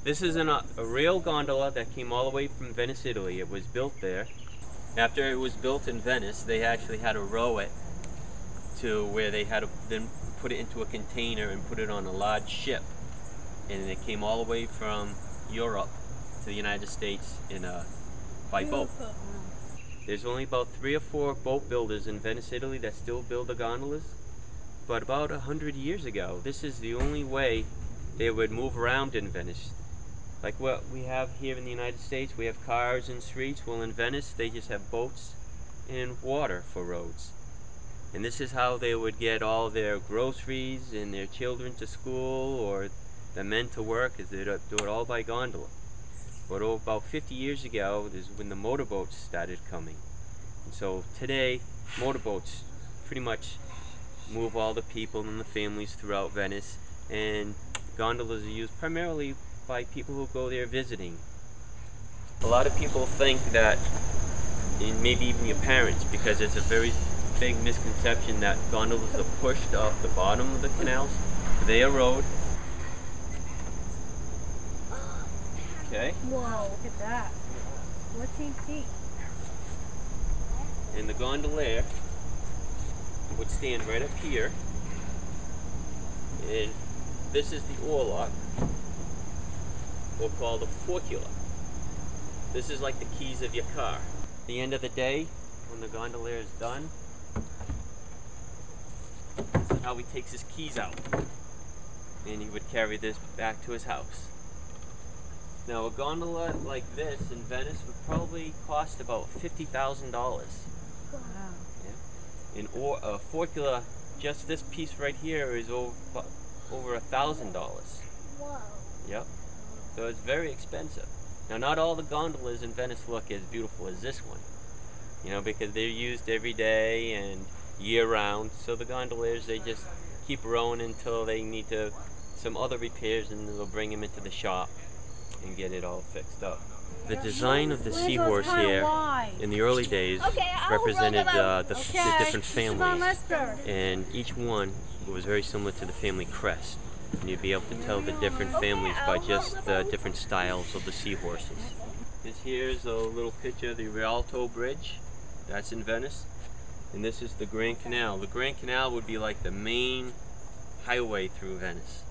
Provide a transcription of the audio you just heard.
This is a real gondola that came all the way from Venice, Italy. It was built there. After it was built in Venice, they actually had to row it to where they had to then put it into a container and put it on a large ship. And it came all the way from Europe to the United States by boat. There's only about 3 or 4 boat builders in Venice, Italy that still build the gondolas. But about 100 years ago, this is the only way they would move around in Venice. Like what we have here in the United States, we have cars and streets. Well, in Venice, they just have boats and water for roads. And this is how they would get all their groceries and their children to school, or the men to work, is they'd do it all by gondola. But about 50 years ago is when the motorboats started coming. And so today, motorboats pretty much move all the people and the families throughout Venice, and gondolas are used primarily by people who go there visiting. A lot of people think that, and maybe even your parents, because it's a very big misconception that gondolas are pushed off the bottom of the canals. They erode. Okay. Whoa, look at that. 14 feet. And the gondolier would stand right up here. And this is the oarlock, or called a forcula. This is like the keys of your car. At the end of the day, when the gondolier is done, this is how he takes his keys out. And he would carry this back to his house. Now a gondola like this in Venice would probably cost about $50,000. Wow. Yeah. And a forcula, just this piece right here, is over $1,000. Whoa. Yep. So it's very expensive. Now not all the gondolas in Venice look as beautiful as this one, you know, because they're used every day and year round. So the gondoliers, they just keep rowing until they need some other repairs, and they'll bring them into the shop and get it all fixed up. The design of the seahorse here in the early days represented the different families, and each one was very similar to the family crest. And you'd be able to tell the different families by just the different styles of the seahorses. This here is a little picture of the Rialto Bridge. That's in Venice. And this is the Grand Canal. The Grand Canal would be like the main highway through Venice.